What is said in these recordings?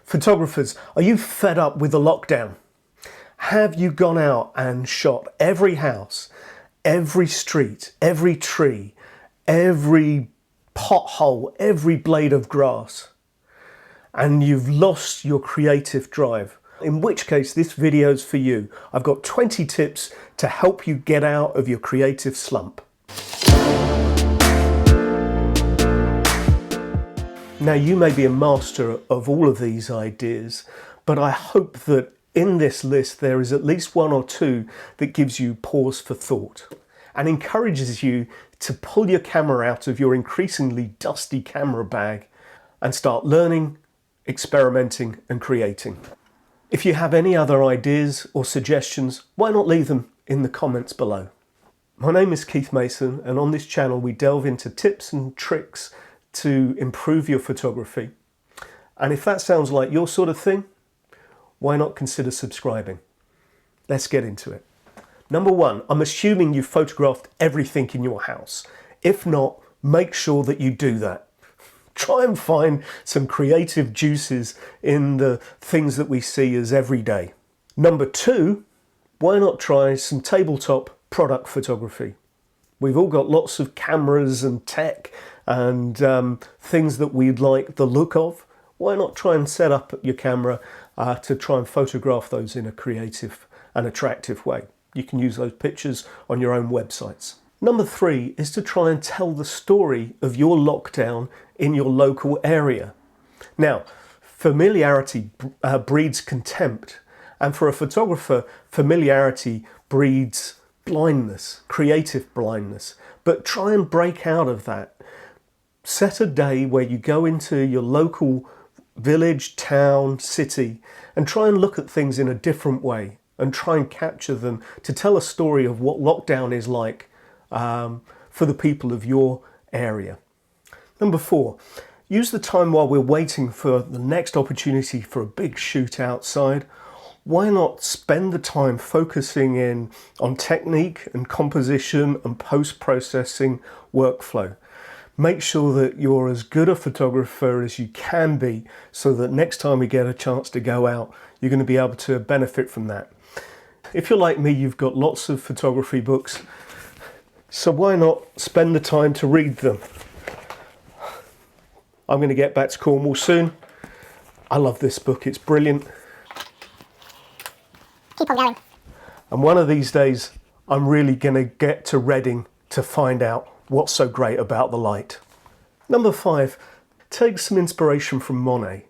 Photographers, are you fed up with the lockdown? Have you gone out and shot every house, every street, every tree, every pothole, every blade of grass, and you've lost your creative drive? In which case this video is for you. I've got 20 tips to help you get out of your creative slump. Now, you may be a master of all of these ideas, but I hope that in this list there is at least one or two that gives you pause for thought and encourages you to pull your camera out of your increasingly dusty camera bag and start learning, experimenting and creating. If you have any other ideas or suggestions, why not leave them in the comments below. My name is Keith Mason, and on this channel we delve into tips and tricks to improve your photography. And if that sounds like your sort of thing, why not consider subscribing? Let's get into it. Number one, I'm assuming you've photographed everything in your house. If not, make sure that you do that. Try and find some creative juices in the things that we see as everyday. Number two, why not try some tabletop product photography? We've all got lots of cameras and tech and things that we'd like the look of. Why not try and set up your camera to try and photograph those in a creative and attractive way? You can use those pictures on your own websites. Number three is to try and tell the story of your lockdown in your local area. Now, familiarity breeds contempt, and for a photographer, familiarity breeds blindness, creative blindness. But try and break out of that. Set a day where you go into your local village, town, city, and try and look at things in a different way and try and capture them to tell a story of what lockdown is like for the people of your area. Number four, use the time while we're waiting for the next opportunity for a big shoot outside. Why not spend the time focusing in on technique and composition and post-processing workflow? Make sure that you're as good a photographer as you can be so that next time we get a chance to go out, you're going to be able to benefit from that. If you're like me, you've got lots of photography books, so why not spend the time to read them? I'm going to get back to Cornwall soon. I love this book, it's brilliant. Keep on going. And one of these days, I'm really going to get to Reading to find out what's so great about the light. Number five, take some inspiration from Monet.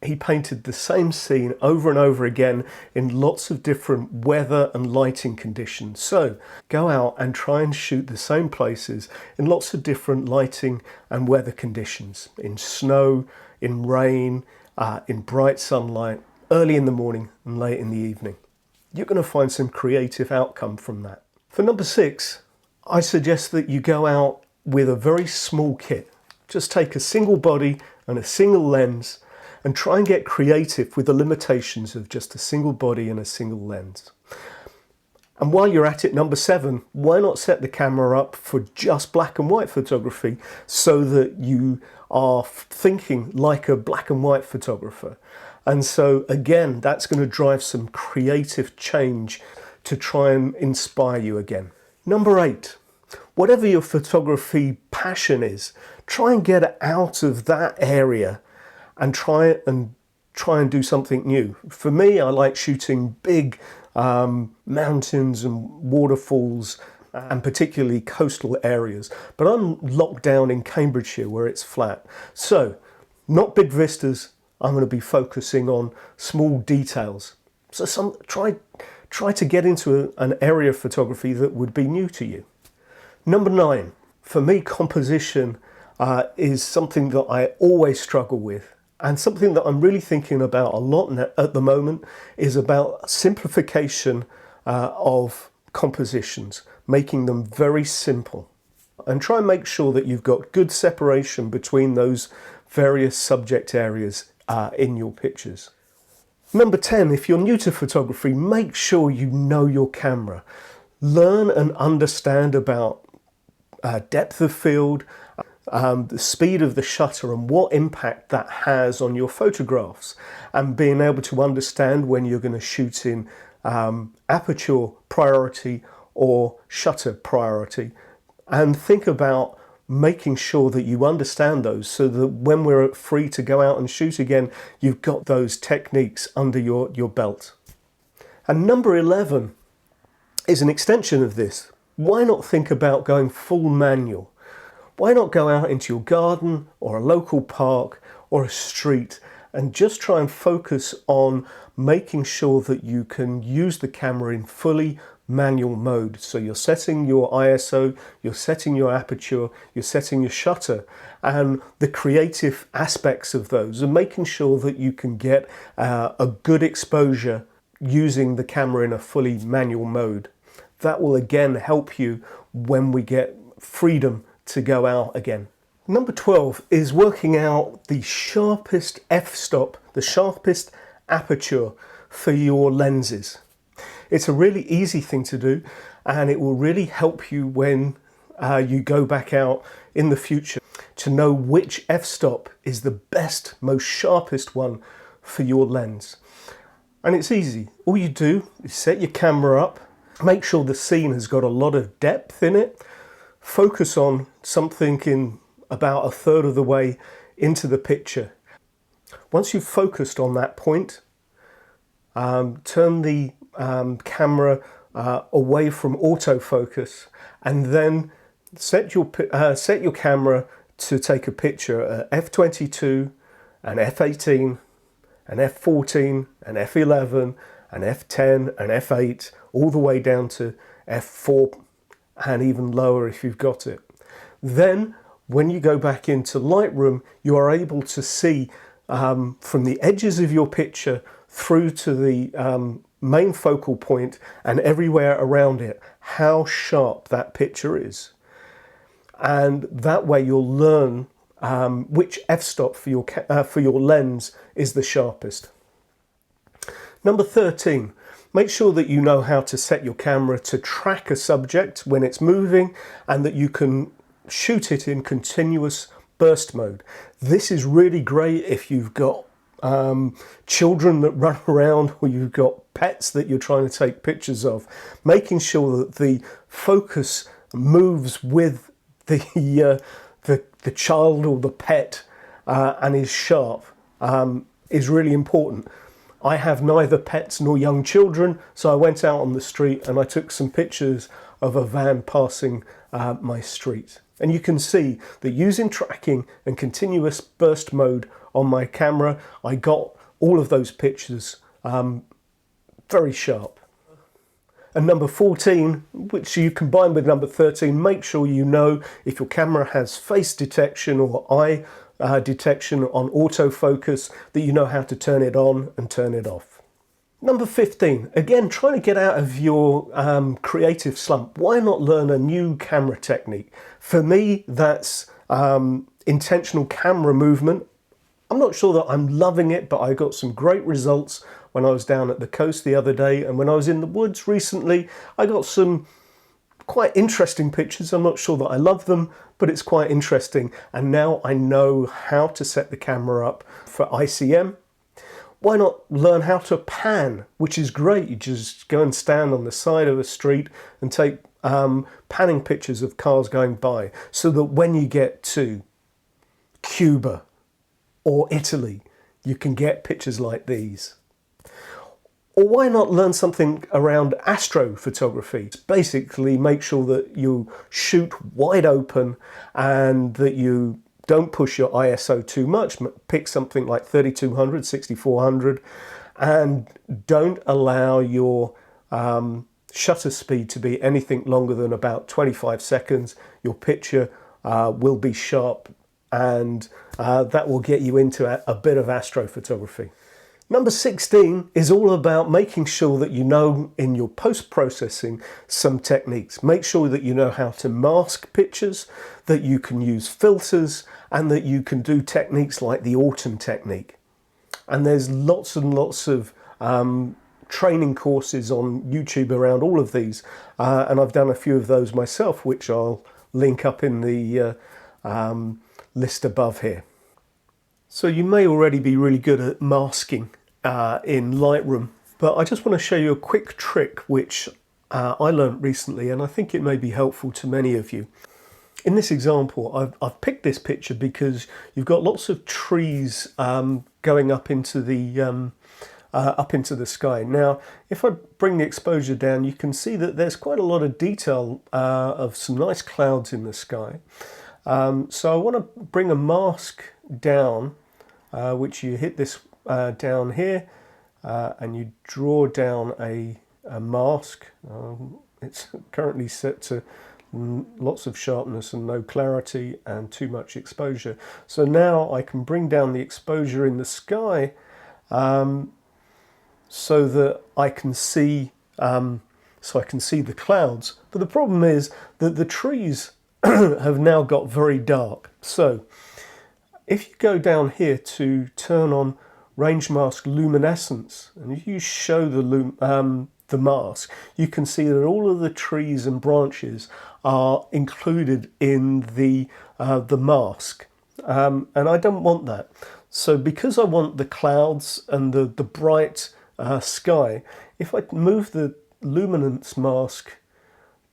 He painted the same scene over and over again in lots of different weather and lighting conditions. So go out and try and shoot the same places in lots of different lighting and weather conditions. In snow, in rain, in bright sunlight, early in the morning and late in the evening. You're going to find some creative outcome from that. For number six, I suggest that you go out with a very small kit. Just take a single body and a single lens and try and get creative with the limitations of just a single body and a single lens. And while you're at it, number seven, why not set the camera up for just black and white photography so that you are thinking like a black and white photographer? And so again, that's going to drive some creative change to try and inspire you again. Number eight, whatever your photography passion is, try and get out of that area and try and do something new. For me, I like shooting big mountains and waterfalls and particularly coastal areas, but I'm locked down in Cambridgeshire where it's flat. So not big vistas, I'm going to be focusing on small details. So try to get into an area of photography that would be new to you. Number nine, for me, composition is something that I always struggle with. And something that I'm really thinking about a lot at the moment is about simplification of compositions, making them very simple. And try and make sure that you've got good separation between those various subject areas in your pictures. Number 10, if you're new to photography, make sure you know your camera. Learn and understand about depth of field, the speed of the shutter and what impact that has on your photographs, and being able to understand when you're going to shoot in aperture priority or shutter priority, and think about making sure that you understand those so that when we're free to go out and shoot again, you've got those techniques under your belt. And number 11 is an extension of this. Why not think about going full manual? Why not go out into your garden or a local park or a street and just try and focus on making sure that you can use the camera in fully manual mode. So you're setting your ISO, you're setting your aperture, you're setting your shutter, and the creative aspects of those, and making sure that you can get a good exposure using the camera in a fully manual mode. That will again help you when we get freedom to go out again. Number 12 is working out the sharpest f-stop, the sharpest aperture for your lenses. It's a really easy thing to do, and it will really help you when you go back out in the future to know which f-stop is the best, most sharpest one for your lens. And it's easy. All you do is set your camera up, make sure the scene has got a lot of depth in it, focus on something in about a third of the way into the picture. Once you've focused on that point, turn the camera away from autofocus, and then set your camera to take a picture at f22, an f18, an f14, an f11, an f10, an f8, all the way down to f4 and even lower if you've got it. Then when you go back into Lightroom, you are able to see from the edges of your picture through to the main focal point and everywhere around it how sharp that picture is. And that way you'll learn which f-stop for your lens is the sharpest. Number 13, make sure that you know how to set your camera to track a subject when it's moving, and that you can shoot it in continuous burst mode. This is really great if you've got children that run around, or you've got pets that you're trying to take pictures of. Making sure that the focus moves with the child or the pet and is sharp is really important. I have neither pets nor young children, so I went out on the street and I took some pictures of a van passing my street. And you can see that using tracking and continuous burst mode on my camera, I got all of those pictures very sharp. And number 14, which you combine with number 13, make sure you know if your camera has face detection or eye detection on autofocus, that you know how to turn it on and turn it off. Number 15, again, trying to get out of your creative slump. Why not learn a new camera technique? For me, that's intentional camera movement. I'm not sure that I'm loving it, but I got some great results when I was down at the coast the other day, and when I was in the woods recently, I got some quite interesting pictures. I'm not sure that I love them, but it's quite interesting. And now I know how to set the camera up for ICM. Why not learn how to pan, which is great. You just go and stand on the side of a street and take panning pictures of cars going by, so that when you get to Cuba or Italy, you can get pictures like these. Or why not learn something around astrophotography? Basically, make sure that you shoot wide open and that you don't push your ISO too much. Pick something like 3200, 6400, and don't allow your shutter speed to be anything longer than about 25 seconds. Your picture will be sharp, and that will get you into a bit of astrophotography. Number 16 is all about making sure that you know in your post-processing some techniques. Make sure that you know how to mask pictures, that you can use filters, and that you can do techniques like the autumn technique. And there's lots and lots of training courses on YouTube around all of these, and I've done a few of those myself, which I'll link up in the list above here. So you may already be really good at masking in Lightroom, but I just want to show you a quick trick which I learned recently, and I think it may be helpful to many of you. In this example, I've picked this picture because you've got lots of trees going up into the sky. Now, if I bring the exposure down, you can see that there's quite a lot of detail of some nice clouds in the sky. So I want to bring a mask down, which you hit this down here, and you draw down a mask. It's currently set to lots of sharpness and no clarity and too much exposure. So now I can bring down the exposure in the sky so that I can see the clouds. But the problem is that the trees have now got very dark. So if you go down here to turn on range mask luminescence, and if you show the mask, you can see that all of the trees and branches are included in the mask, and I don't want that. So because I want the clouds and the bright sky, if I move the luminance mask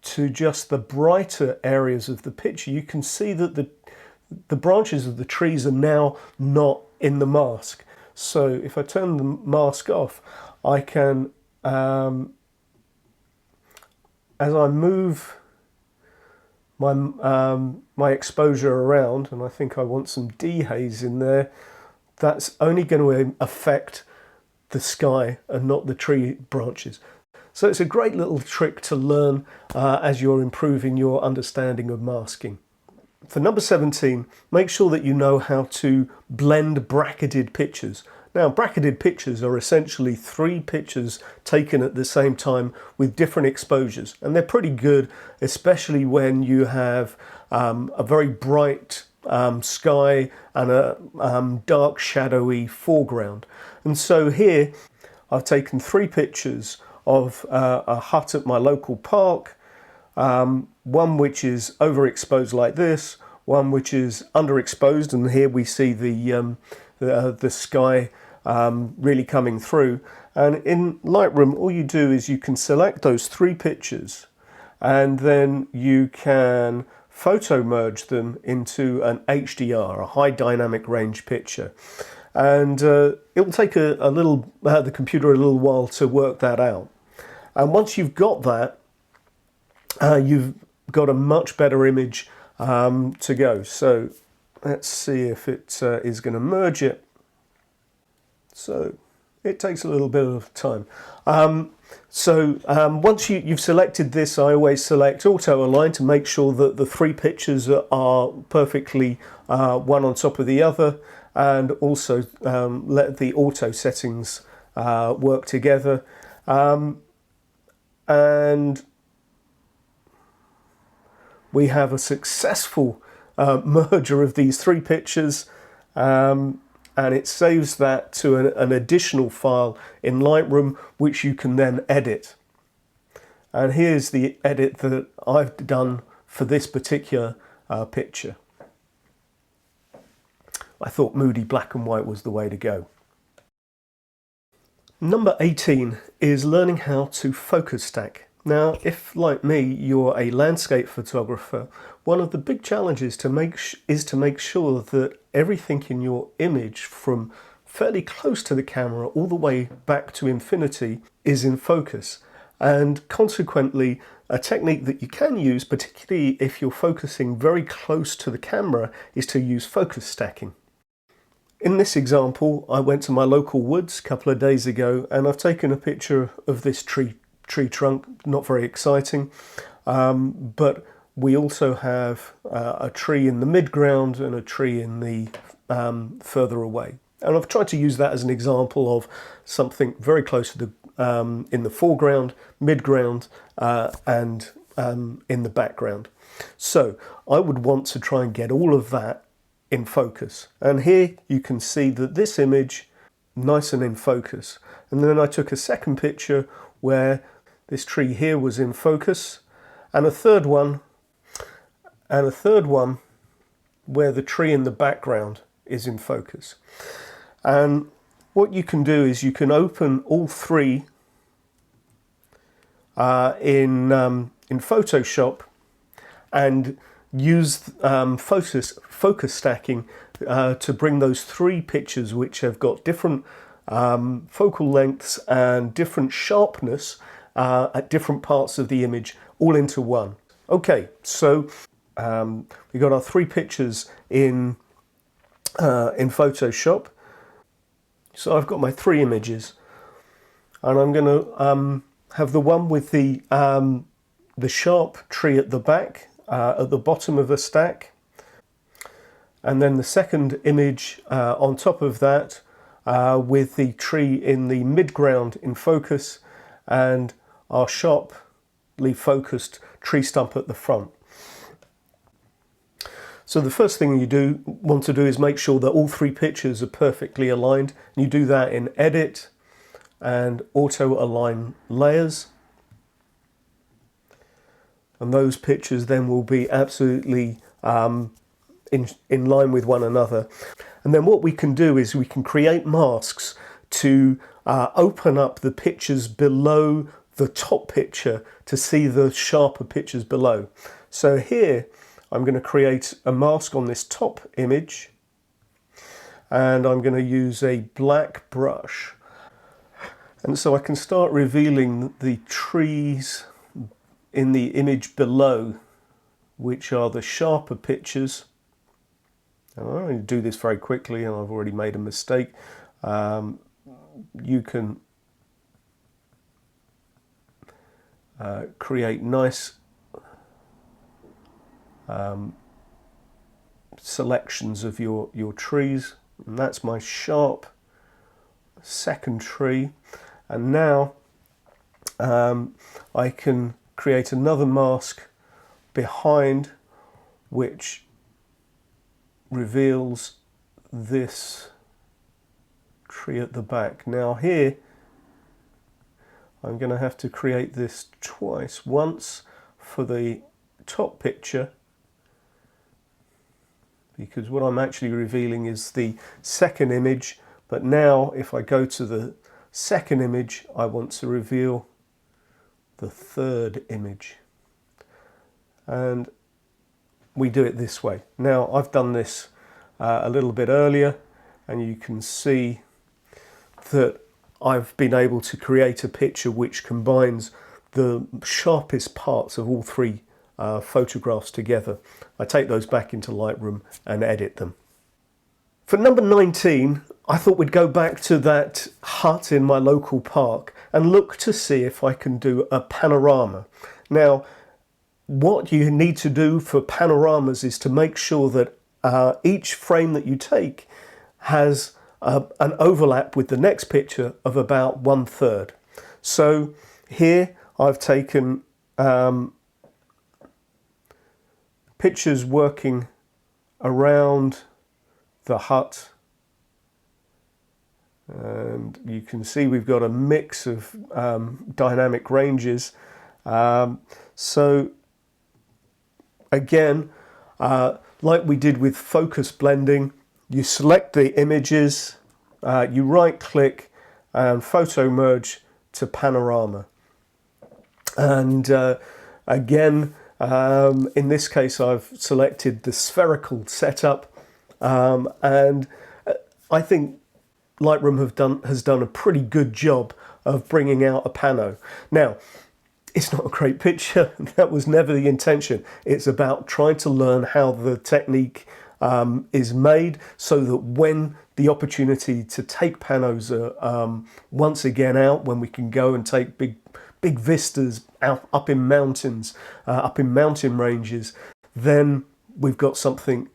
to just the brighter areas of the picture, you can see that the branches of the trees are now not in the mask. So if I turn the mask off, I can, as I move my exposure around, and I think I want some dehaze in there, that's only going to affect the sky and not the tree branches. So it's a great little trick to learn as you're improving your understanding of masking. For number 17, make sure that you know how to blend bracketed pictures. Now, bracketed pictures are essentially 3 pictures taken at the same time with different exposures, and they're pretty good, especially when you have a very bright sky and a dark shadowy foreground. And so here I've taken 3 pictures of a hut at my local park, one which is overexposed like this, one which is underexposed, and here we see the sky really coming through. And in Lightroom, all you do is you can select those 3 pictures, and then you can photo merge them into an HDR, a high dynamic range picture. And it will take the computer a little while to work that out. And once you've got that, you've got a much better image to go. So let's see if it is going to merge it. So it takes a little bit of time. Once you've selected this, I always select auto align to make sure that the 3 pictures are perfectly one on top of the other, and also let the auto settings work together. And we have a successful merger of these 3 pictures, and it saves that to an additional file in Lightroom, which you can then edit. And here's the edit that I've done for this particular picture. I thought moody black and white was the way to go. Number 18 is learning how to focus stack. Now, if, like me, you're a landscape photographer, one of the big challenges is to make sure that everything in your image, from fairly close to the camera all the way back to infinity, is in focus. And consequently, a technique that you can use, particularly if you're focusing very close to the camera, is to use focus stacking. In this example, I went to my local woods a couple of days ago, and I've taken a picture of this tree trunk. Not very exciting, but we also have a tree in the midground and a tree in the further away. And I've tried to use that as an example of something very close to the in the foreground, midground, and in the background. So I would want to try and get all of that in focus. And here you can see that this image, nice and in focus. And then I took a second picture where this tree here was in focus, and a third one, where the tree in the background is in focus. And what you can do is you can open all three in Photoshop and use focus stacking to bring those three pictures, which have got different focal lengths and different sharpness at different parts of the image, all into one. Okay, so we've got our three pictures in Photoshop. So I've got my three images, and I'm going to have the one with the sharp tree at the back, at the bottom of the stack, and then the second image on top of that with the tree in the midground in focus, and our sharply focused tree stump at the front. So the first thing you want to do is make sure that all three pictures are perfectly aligned. You do that in Edit and Auto Align Layers. And those pictures then will be absolutely in line with one another. And then what we can do is we can create masks to open up the pictures below the top picture to see the sharper pictures below. So here I'm going to create a mask on this top image, and I'm going to use a black brush. And so I can start revealing the trees in the image below, which are the sharper pictures. And I'm going to do this very quickly, and I've already made a mistake. You can create nice selections of your trees, and that's my sharp second tree. And now I can create another mask behind, which reveals this tree at the back. Now here I'm going to have to create this twice, once for the top picture, because what I'm actually revealing is the second image, but now if I go to the second image, I want to reveal the third image. And we do it this way. Now I've done this a little bit earlier, and you can see that I've been able to create a picture which combines the sharpest parts of all three photographs together. I take those back into Lightroom and edit them. For number 19, I thought we'd go back to that hut in my local park and look to see if I can do a panorama. Now, what you need to do for panoramas is to make sure that each frame that you take has an overlap with the next picture of about 1/3. So here I've taken pictures working around the hut, and you can see we've got a mix of dynamic ranges. So again, like we did with focus blending, you select the images, you right click and photo merge to panorama. And again, in this case I've selected the spherical setup, and I think Lightroom has done a pretty good job of bringing out a pano. Now, it's not a great picture, that was never the intention. It's about trying to learn how the technique is made, so that when the opportunity to take panos are once again out, when we can go and take big vistas out, up in mountains, up in mountain ranges, then we've got something,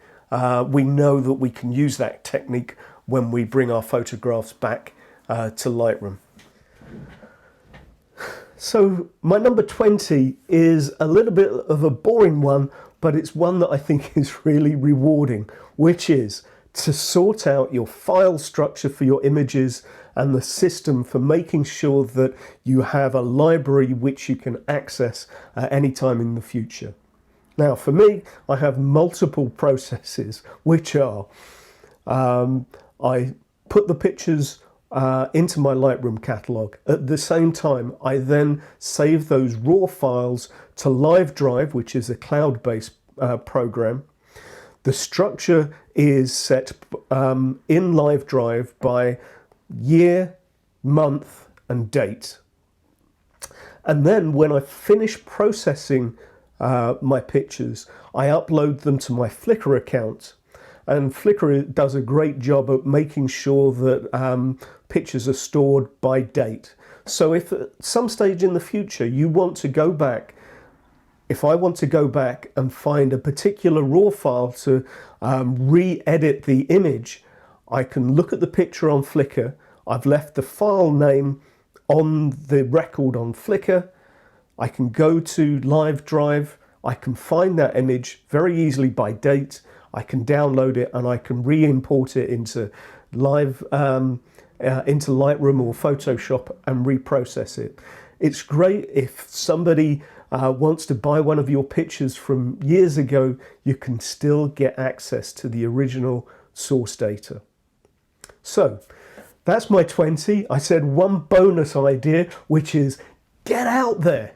we know that we can use that technique when we bring our photographs back to Lightroom. So my number 20 is a little bit of a boring one, but it's one that I think is really rewarding, which is to sort out your file structure for your images and the system for making sure that you have a library which you can access at any time in the future. Now for me, I have multiple processes, which are I put the pictures into my Lightroom catalog. At the same time, I then save those raw files to LiveDrive, which is a cloud-based program. The structure is set in LiveDrive by year, month, and date. And then when I finish processing my pictures, I upload them to my Flickr account. And Flickr does a great job at making sure that pictures are stored by date. So if at some stage in the future you want to go back, if I want to go back and find a particular raw file to re-edit the image, I can look at the picture on Flickr. I've left the file name on the record on Flickr. I can go to LiveDrive. I can find that image very easily by date. I can download it and I can re-import it into Lightroom or Photoshop and reprocess it. It's great if somebody wants to buy one of your pictures from years ago, you can still get access to the original source data. So that's my 20. I said one bonus idea, which is get out there.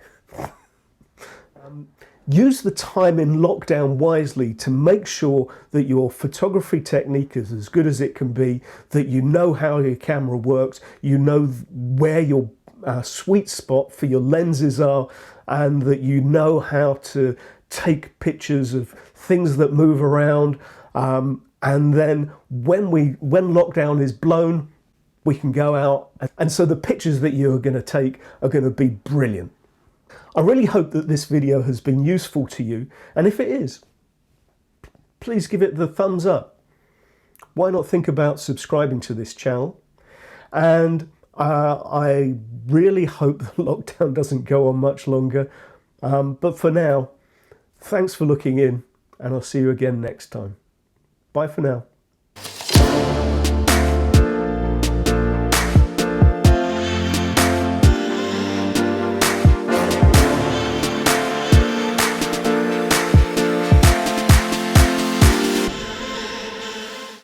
Use the time in lockdown wisely to make sure that your photography technique is as good as it can be, that you know how your camera works, you know where your sweet spot for your lenses are, and that you know how to take pictures of things that move around. And then when lockdown is blown, we can go out. And so the pictures that you're going to take are going to be brilliant. I really hope that this video has been useful to you, and if it is, please give it the thumbs up. Why not think about subscribing to this channel? And I really hope the lockdown doesn't go on much longer, but for now, thanks for looking in, and I'll see you again next time. Bye for now.